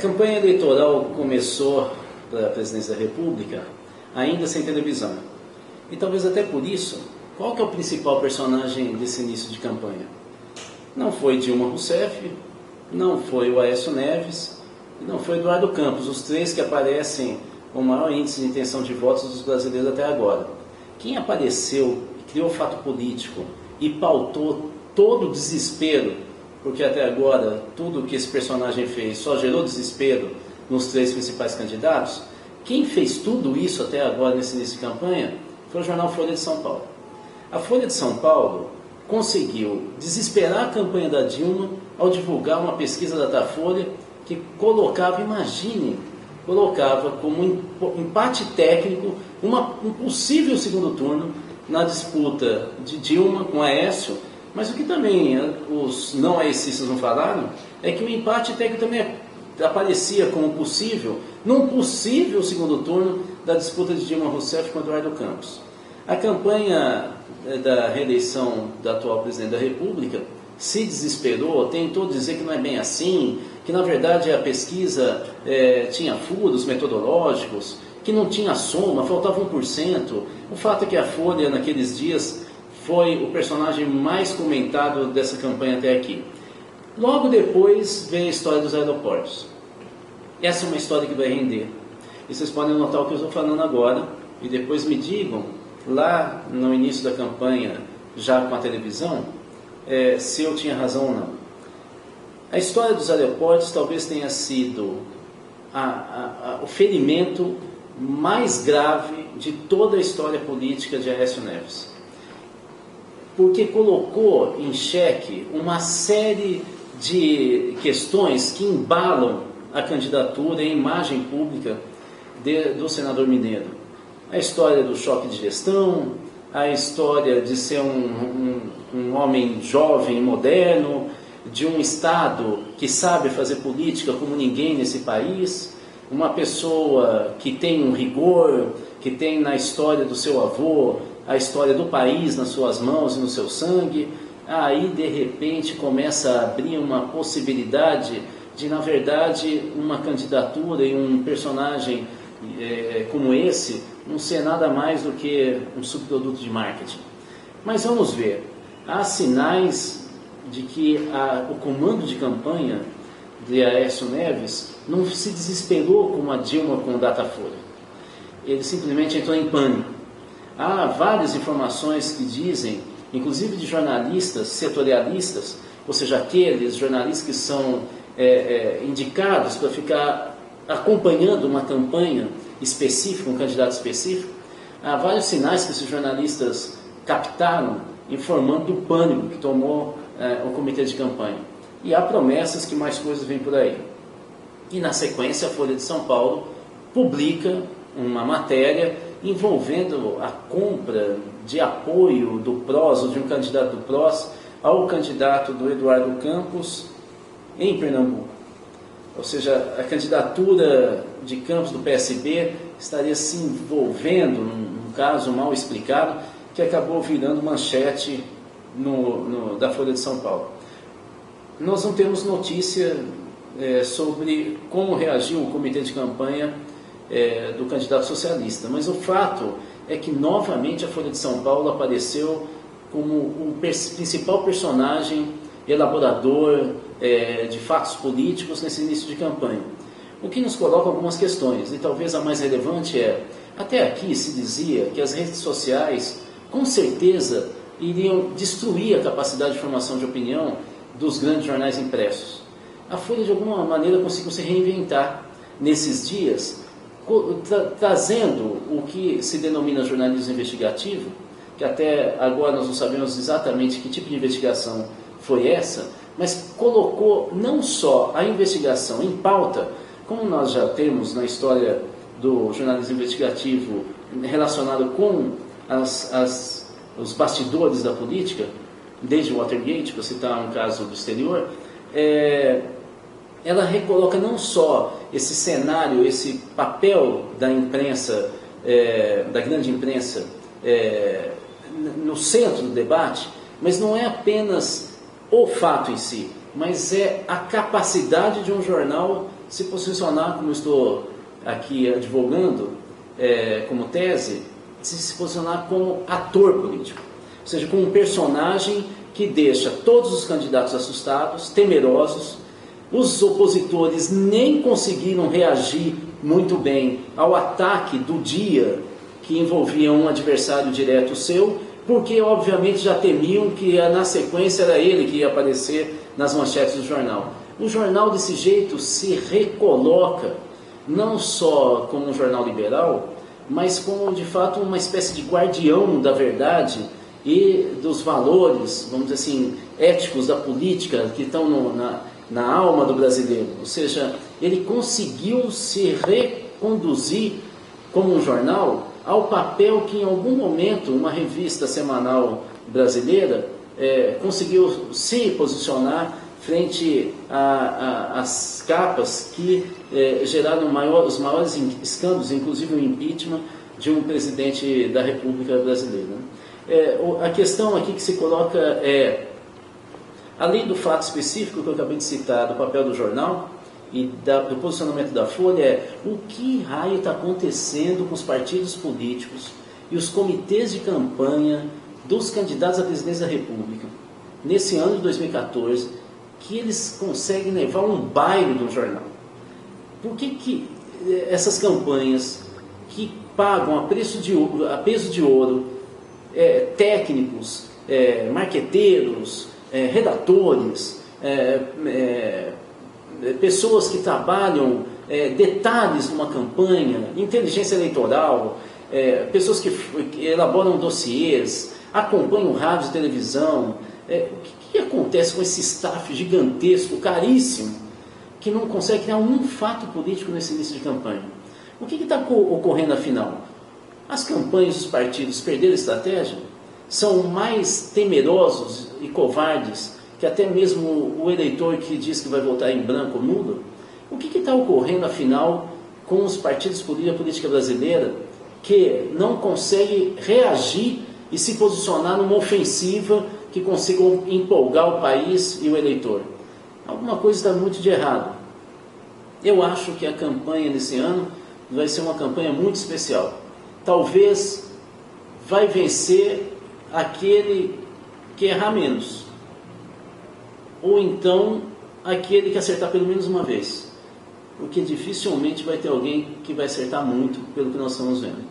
campanha eleitoral começou para a presidência da República ainda sem televisão. E talvez até por isso, qual que é o principal personagem desse início de campanha? Não foi Dilma Rousseff, não foi o Aécio Neves, e não foi Eduardo Campos, os três que aparecem com o maior índice de intenção de votos dos brasileiros até agora. Quem apareceu, criou fato político e pautou todo o desespero, porque até agora tudo que esse personagem fez só gerou desespero nos três principais candidatos, quem fez tudo isso até agora nesse início de campanha foi o jornal Folha de São Paulo. A Folha de São Paulo conseguiu desesperar a campanha da Dilma ao divulgar uma pesquisa da Datafolha que colocava, imagine, colocava como empate técnico um possível segundo turno na disputa de Dilma com Aécio, mas o que também os não aecistas não falaram é que o empate técnico também aparecia como possível, num possível segundo turno da disputa de Dilma Rousseff com Eduardo Campos. A campanha da reeleição da atual presidente da República se desesperou, tentou dizer que não é bem assim, que na verdade a pesquisa tinha furos metodológicos, que não tinha soma, faltava 1%. O fato é que a Folha, naqueles dias, foi o personagem mais comentado dessa campanha até aqui. Logo depois veio a história dos aeroportos. Essa é uma história que vai render. E vocês podem notar o que eu estou falando agora, e depois me digam, lá no início da campanha, já com a televisão, se eu tinha razão ou não. A história dos aeroportos talvez tenha sido o ferimento mais grave de toda a história política de Aécio Neves. Porque colocou em xeque uma série de questões que embalam a candidatura e a imagem pública do senador mineiro. A história do choque de gestão, a história de ser um homem jovem e moderno, de um Estado que sabe fazer política como ninguém nesse país, uma pessoa que tem um rigor, que tem na história do seu avô a história do país nas suas mãos e no seu sangue. Aí de repente começa a abrir uma possibilidade de, na verdade, uma candidatura e um personagem como esse não ser nada mais do que um subproduto de marketing. Mas vamos ver, há sinais de que o comando de campanha de Aécio Neves não se desesperou como a Dilma com o Datafolha. Ele simplesmente entrou em pânico. Há várias informações que dizem, inclusive de jornalistas setorialistas, ou seja, aqueles jornalistas que são indicados para ficar acompanhando uma campanha específica, um candidato específico. Há vários sinais que esses jornalistas captaram informando do pânico que tomou o comitê de campanha. E há promessas que mais coisas vêm por aí. E na sequência a Folha de São Paulo publica uma matéria envolvendo a compra de apoio do PROS, ou de um candidato do PROS, ao candidato do Eduardo Campos em Pernambuco. Ou seja, a candidatura de Campos do PSB estaria se envolvendo num caso mal explicado que acabou virando manchete da Folha de São Paulo. Nós não temos notícia sobre como reagiu o comitê de campanha do candidato socialista, mas o fato é que novamente a Folha de São Paulo apareceu como o principal personagem elaborador de fatos políticos nesse início de campanha. O que nos coloca algumas questões, e talvez a mais relevante até aqui se dizia que as redes sociais com certeza iriam destruir a capacidade de formação de opinião dos grandes jornais impressos. A Folha de alguma maneira conseguiu se reinventar nesses dias, trazendo o que se denomina jornalismo investigativo, que até agora nós não sabemos exatamente que tipo de investigação foi essa, mas colocou não só a investigação em pauta, como nós já temos na história do jornalismo investigativo relacionado com os bastidores da política, desde Watergate, para citar um caso do exterior, ela recoloca não só esse cenário, esse papel da imprensa, da grande imprensa, no centro do debate, mas não é apenas o fato em si, mas é a capacidade de um jornal se posicionar, como eu estou aqui advogando, como tese, se posicionar como ator político, ou seja, como um personagem que deixa todos os candidatos assustados, temerosos. Os opositores nem conseguiram reagir muito bem ao ataque do dia que envolvia um adversário direto seu, porque obviamente já temiam que na sequência era ele que ia aparecer nas manchetes do jornal. O jornal desse jeito se recoloca não só como um jornal liberal, mas como de fato uma espécie de guardião da verdade e dos valores, vamos dizer assim, éticos da política que estão na alma do brasileiro. Ou seja, ele conseguiu se reconduzir como um jornal ao papel que em algum momento uma revista semanal brasileira conseguiu se posicionar frente às capas que geraram os maiores escândalos, inclusive o impeachment de um presidente da República Brasileira. A questão aqui que se coloca além do fato específico que eu acabei de citar, do papel do jornal e do posicionamento da Folha, o que raio está acontecendo com os partidos políticos e os comitês de campanha dos candidatos à presidência da República, nesse ano de 2014, que eles conseguem levar um baile do jornal. Por que essas campanhas que pagam a peso de ouro, técnicos, marqueteiros, redatores, pessoas que trabalham detalhes numa campanha, inteligência eleitoral, pessoas que elaboram dossiês, acompanham rádio e televisão, o que acontece com esse staff gigantesco, caríssimo, que não consegue criar um fato político nesse início de campanha? O que está ocorrendo afinal? As campanhas dos partidos perderam a estratégia? São mais temerosos e covardes que até mesmo o eleitor que diz que vai votar em branco ou nulo? O que está ocorrendo afinal com os partidos políticos, a política brasileira, que não consegue reagir e se posicionar numa ofensiva que consiga empolgar o país e o eleitor? Alguma coisa está muito de errado. Eu acho que a campanha desse ano vai ser uma campanha muito especial. Talvez vai vencer aquele que errar menos, ou então aquele que acertar pelo menos uma vez, porque dificilmente vai ter alguém que vai acertar muito, pelo que nós estamos vendo.